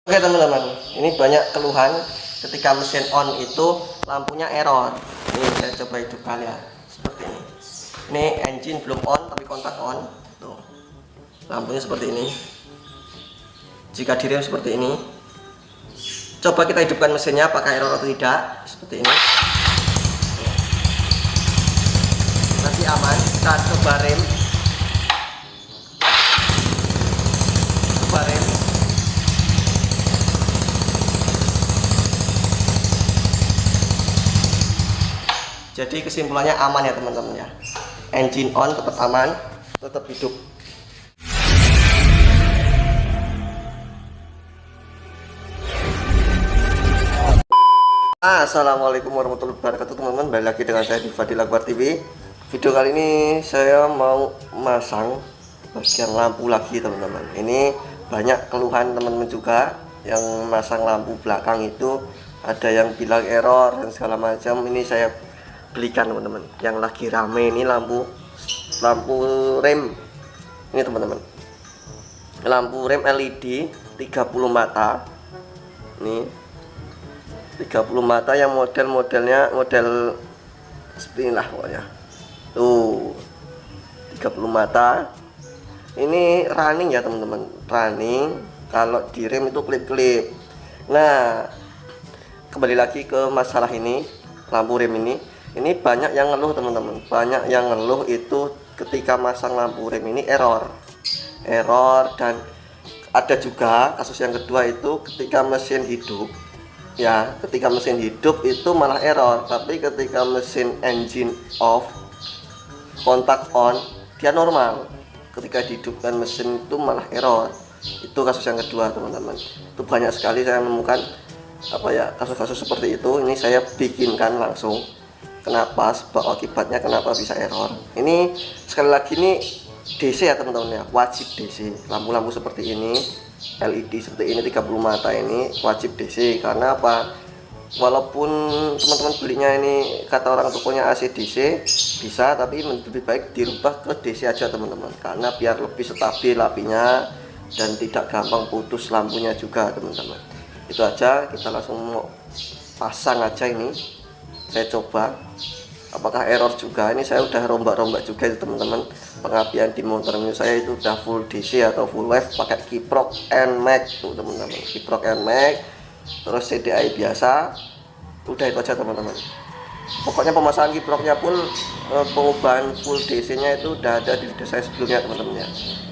Oke teman-teman, ini banyak keluhan ketika mesin on itu lampunya error. Ini saya coba hidupkan ya, seperti ini. Ini engine belum on tapi kontak on. Tuh, lampunya seperti ini. Jika direm seperti ini, coba kita hidupkan mesinnya apakah error atau tidak. Seperti ini. Nanti aman. Kita coba rem. Coba rem. Jadi kesimpulannya aman ya teman-teman ya. Engine on tetap aman, tetap hidup. Assalamualaikum warahmatullahi wabarakatuh teman-teman. Balik lagi dengan saya di Fadil Akbar TV. Video kali ini saya mau masang bagian lampu lagi teman-teman. Ini banyak keluhan teman-teman juga yang masang lampu belakang itu, ada yang bilang error dan segala macam. Ini saya belikan teman-teman, yang lagi rame ini lampu rem ini teman-teman, lampu rem LED 30 mata. Ini 30 mata yang modelnya model seperti inilah pokoknya. Tuh 30 mata. Ini running ya teman-teman, running. Kalau direm itu klip-klip. Nah, kembali lagi ke masalah ini, lampu rem ini banyak yang ngeluh teman-teman, banyak yang ngeluh itu ketika masang lampu rem ini error. Dan ada juga kasus yang kedua itu ketika mesin hidup ya, ketika mesin hidup itu malah error, tapi ketika mesin engine off kontak on dia normal. Ketika dihidupkan mesin itu malah error. Itu kasus yang kedua teman-teman. Itu banyak sekali saya menemukan kasus-kasus seperti itu. Ini saya bikinkan langsung. Kenapa, sebab akibatnya kenapa bisa error. Ini sekali lagi ini DC ya teman-teman ya, wajib DC. Lampu-lampu seperti ini, LED seperti ini 30 mata ini wajib DC. Karena apa? Walaupun teman-teman belinya ini kata orang tokonya AC DC bisa, tapi lebih baik dirubah ke DC aja teman-teman, karena biar lebih stabil apinya dan tidak gampang putus lampunya juga teman-teman. Itu aja, kita langsung mau pasang aja ini. Saya coba apakah error juga. Ini saya udah rombak-rombak juga itu teman-teman. Pengapian di motor ini saya itu udah full DC atau full wave pakai kiprok NMAX tuh teman-teman, kiprok NMAX, terus CDI biasa. Udah itu aja teman-teman. Pokoknya pemasangan kiproknya pun pengubahan full DC nya itu udah ada di video saya sebelumnya teman-teman ya.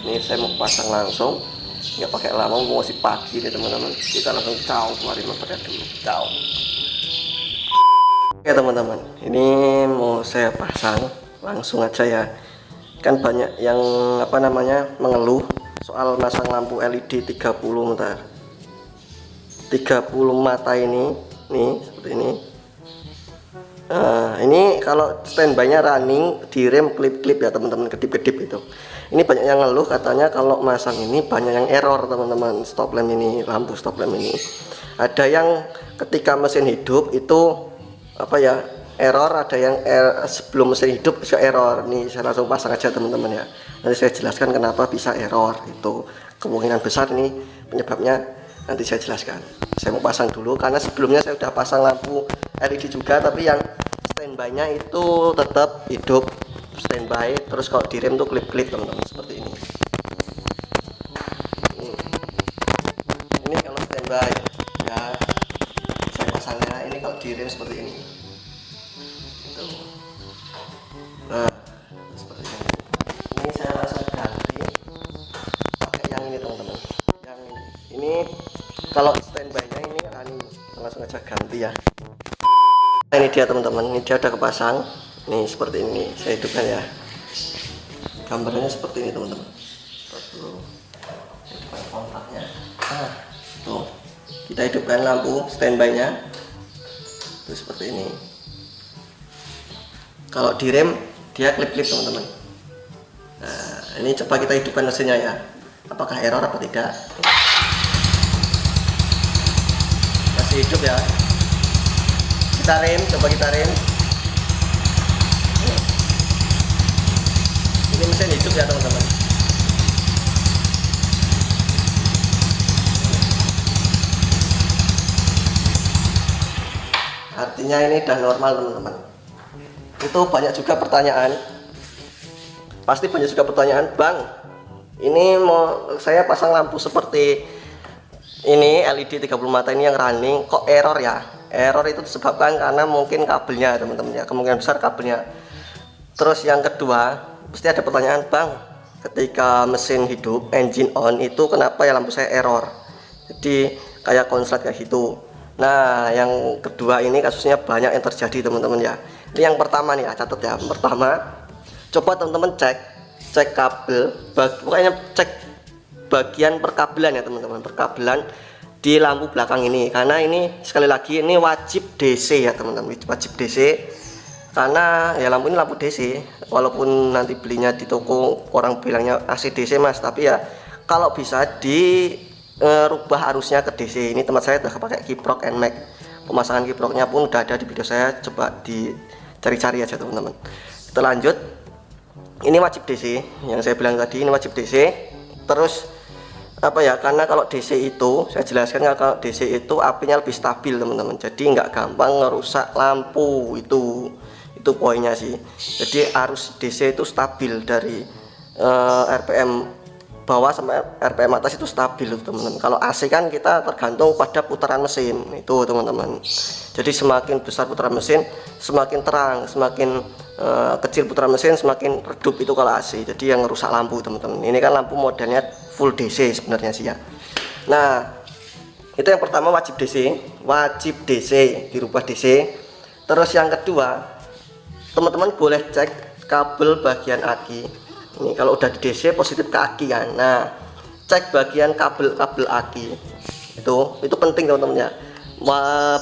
Ini saya mau pasang langsung, nggak pakai lama, masih pagi nih teman-teman. Kita langsung keluarin motornya dulu, Oke teman-teman, ini mau saya pasang langsung aja ya. Kan banyak yang mengeluh soal masang lampu LED 30 mata ini nih seperti ini. Nah, ini kalau standby-nya running, direm klip-klip ya teman-teman, kedip-kedip itu. Ini banyak yang ngeluh katanya kalau masang ini banyak yang error teman-teman. Stop lamp ini, lampu stop lamp ini. Ada yang ketika mesin hidup itu error, ada yang sebelum mesin hidup bisa error. Nih saya langsung pasang aja teman-teman ya. Nanti saya jelaskan kenapa bisa error. Itu kemungkinan besar nih penyebabnya, nanti saya jelaskan. Saya mau pasang dulu karena sebelumnya saya udah pasang lampu LED juga, tapi yang standby nya itu tetap hidup standby. Terus kalau direm tuh klip-klip teman-teman seperti ini. Ini kalau standby ya, saya pasangnya ini kalau direm seperti ini. Nah, seperti ini. Ini saya langsung ganti pakai yang ini teman-teman. Yang ini kalau standby-nya ini running, langsung aja ganti ya. Nah, ini dia teman-teman. Ini dia udah kepasang. Nih seperti ini. Saya hidupkan ya. Gambarnya seperti ini teman-teman. Hidupkan kontaknya. Nah, tuh. Kita hidupkan lampu standby-nya. Tuh seperti ini. Kalau direm dia klip-klip teman-teman. Nah, ini coba kita hidupkan mesinnya ya, apakah error apa tidak. Masih hidup ya. Kita rem, coba kita rem. Ini mesin hidup ya teman-teman. artinya ini udah normal teman-teman. Itu banyak juga pertanyaan, pasti banyak juga pertanyaan, Bang, ini mau saya pasang lampu seperti ini LED 30 mata ini yang running kok error ya. Error itu disebabkan karena mungkin kabelnya teman-teman ya, kemungkinan besar kabelnya. Terus yang kedua, pasti ada pertanyaan, Bang, ketika mesin hidup, engine on itu kenapa ya lampu saya error? Jadi kayak konslet kayak gitu. Nah, yang kedua ini kasusnya banyak yang terjadi teman-teman ya. Ini yang pertama nih ya, catat ya. Pertama, coba teman-teman cek kabel, pokoknya cek bagian perkabelan ya teman-teman, perkabelan di lampu belakang ini, karena ini sekali lagi ini wajib DC ya teman-teman, wajib DC, karena ya lampu ini lampu DC, walaupun nanti belinya di toko orang bilangnya AC DC mas, tapi ya kalau bisa dirubah arusnya ke DC. Ini tempat saya udah pakai kiprok NMAX, pemasangan kiproknya pun udah ada di video saya, coba dicari-cari aja teman-teman. Kita lanjut, ini wajib DC yang saya bilang tadi, ini wajib DC. Terus apa ya, karena kalau DC itu saya jelaskan, kalau DC itu apinya lebih stabil teman-teman, jadi nggak gampang ngerusak lampu. Itu poinnya sih. Jadi arus DC itu stabil dari RPM bawah sampai RPM atas itu stabil teman-teman. Kalau AC kan kita tergantung pada putaran mesin itu teman-teman. Jadi semakin besar putaran mesin semakin terang, semakin kecil putaran mesin semakin redup itu kalau AC. Jadi yang ngerusak lampu teman-teman. Ini kan lampu modelnya full DC sebenarnya sih ya. Nah, itu yang pertama wajib DC, dirubah DC. Terus yang kedua, teman-teman boleh cek kabel bagian aki. Ini kalau udah di DC positif ke aki kan. Nah, cek bagian kabel aki. Itu penting teman-teman ya.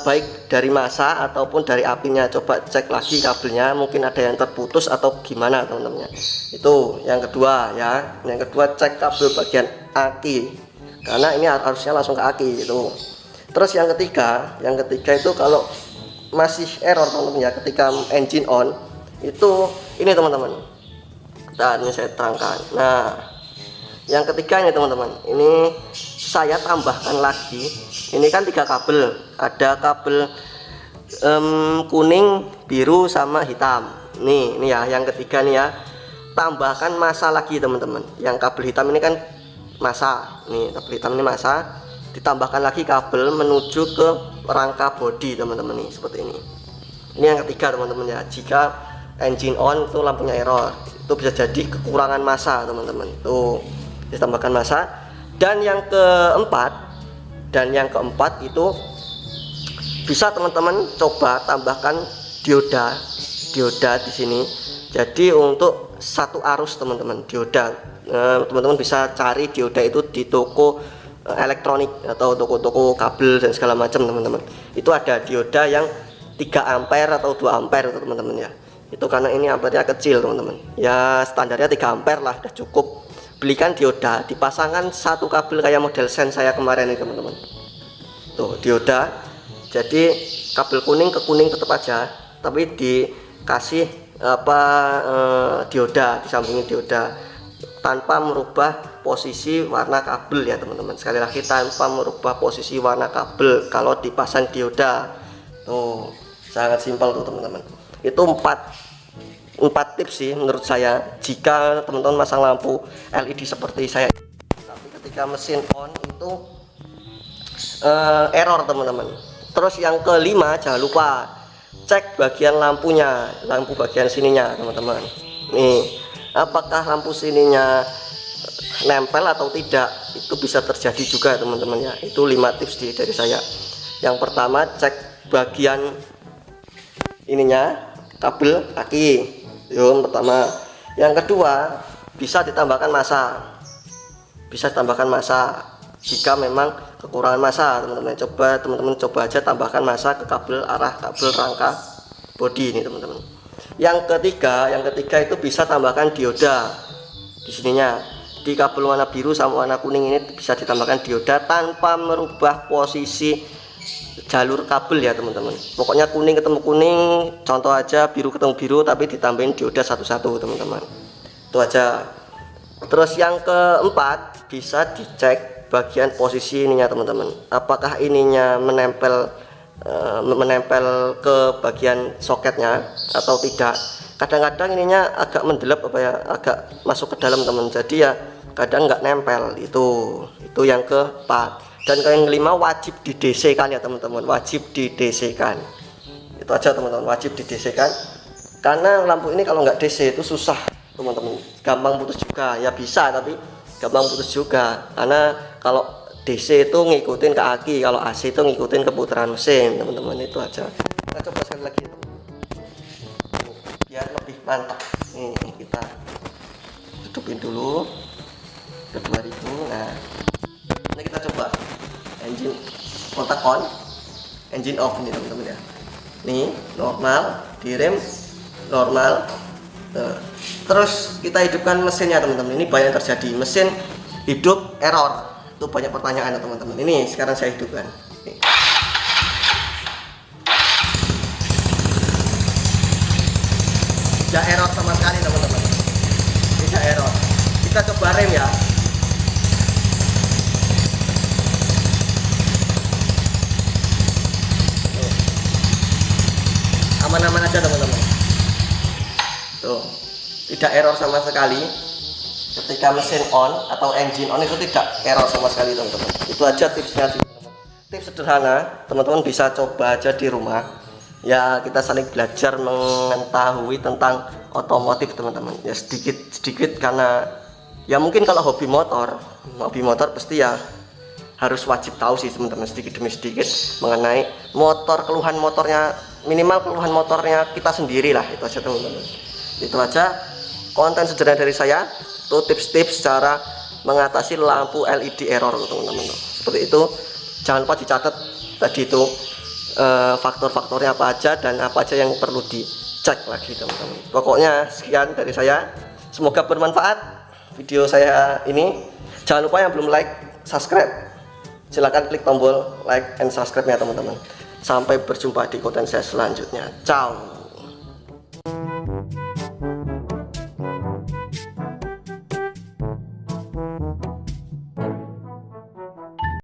Baik dari masa ataupun dari apinya, coba cek lagi kabelnya, mungkin ada yang terputus atau gimana teman-teman. Itu yang kedua ya. Yang kedua, cek kabel bagian aki, karena ini harusnya langsung ke aki itu. Terus yang ketiga itu kalau masih error teman-teman ya, ketika engine on itu ini teman-teman. Nah, ini saya terangkan. Nah, yang ketiga ini teman-teman, ini saya tambahkan lagi. Ini kan 3 kabel, ada kabel kuning, biru sama hitam. Ini ya yang ketiga nih ya, tambahkan masa lagi teman-teman. Yang kabel hitam ini kan masa, nih kabel hitam ini masa, ditambahkan lagi kabel menuju ke rangka bodi teman-teman, nih seperti ini. Ini yang ketiga teman-teman ya. Jika engine on itu lampunya error, itu bisa jadi kekurangan masa teman-teman. Tuh ditambahkan masa. Dan yang keempat itu bisa teman-teman coba tambahkan dioda di sini. Jadi untuk satu arus teman-teman, dioda. Teman-teman bisa cari dioda itu di toko elektronik atau toko-toko kabel dan segala macam teman-teman. Itu ada dioda yang 3 ampere atau 2 ampere teman-teman ya. Itu karena ini ampernya kecil teman-teman. Ya standarnya 3 ampere lah, udah cukup. Belikan dioda, dipasangkan satu kabel kayak model sen saya kemarin ini teman-teman. Tuh dioda, jadi kabel kuning ke kuning tetap aja, tapi dikasih dioda, disambungin dioda tanpa merubah posisi warna kabel ya teman-teman. Sekali lagi, tanpa merubah posisi warna kabel kalau dipasang dioda. Tuh sangat simpel tuh teman-teman. Itu 4 tips sih menurut saya jika teman-teman masang lampu LED seperti saya. Tapi ketika mesin on itu error teman-teman. Terus yang kelima, jangan lupa cek bagian lampunya, lampu bagian sininya teman-teman. Nih, apakah lampu sininya nempel atau tidak, itu bisa terjadi juga teman-teman ya. Itu 5 tips dari saya. Yang pertama, cek bagian ininya, kabel aki. Yang pertama. Yang kedua, bisa ditambahkan massa jika memang kekurangan massa teman-teman. Teman-teman coba aja tambahkan massa ke kabel kabel rangka bodi ini teman-teman. Yang ketiga itu bisa tambahkan dioda di sininya, di kabel warna biru sama warna kuning ini bisa ditambahkan dioda tanpa merubah posisi jalur kabel ya teman-teman. Pokoknya kuning ketemu kuning, contoh aja, biru ketemu biru, tapi ditambahin dioda satu-satu teman-teman. Itu aja. Terus yang keempat, bisa dicek bagian posisi ininya teman-teman, apakah ininya menempel menempel ke bagian soketnya atau tidak. Kadang-kadang ininya agak mendelap apa ya, agak masuk ke dalam teman, jadi ya kadang nggak nempel. Itu yang keempat. Dan yang kelima, wajib di DC kan ya teman-teman, wajib di DC kan. Itu aja teman-teman, wajib di DC kan, karena lampu ini kalau nggak DC itu susah teman-teman, gampang putus juga. Ya bisa, tapi gampang putus juga, karena kalau DC itu ngikutin ke aki, kalau AC itu ngikutin keputaran mesin teman-teman. Itu aja. Kita coba sekali lagi biar lebih mantap. Nih kita hidupin dulu kedua itu. Nah ini kita coba engine kontak on, engine off nih teman-teman ya. Nih normal, direm normal. Terus kita hidupkan mesinnya teman-teman. Ini banyak terjadi, mesin hidup error, itu banyak pertanyaan teman-teman. Ini sekarang saya hidupkan. Nih. Tidak error sama sekali teman-teman, tidak error. Kita coba rem ya. Aman-aman aja teman-teman. Tuh, tidak error sama sekali. Ketika mesin on atau engine on itu tidak error sama sekali teman-teman. Itu aja tipsnya sih teman-teman. Tips sederhana, teman-teman bisa coba aja di rumah. Ya kita saling belajar mengetahui tentang otomotif teman-teman. Ya sedikit-sedikit, karena ya mungkin kalau hobi motor pasti ya harus wajib tahu sih teman-teman, sedikit demi sedikit mengenai motor, keluhan motornya, minimal keluhan motornya kita sendiri lah. Itu aja teman-teman. Itu aja konten sederhana dari saya. Itu tips-tips cara mengatasi lampu LED error teman-teman. Seperti itu. Jangan lupa dicatat tadi itu faktor-faktornya apa aja dan apa aja yang perlu dicek lagi teman-teman. Pokoknya sekian dari saya. Semoga bermanfaat video saya ini. Jangan lupa yang belum like, subscribe, silahkan klik tombol like and subscribe ya teman-teman. Sampai berjumpa di konten saya selanjutnya. Ciao.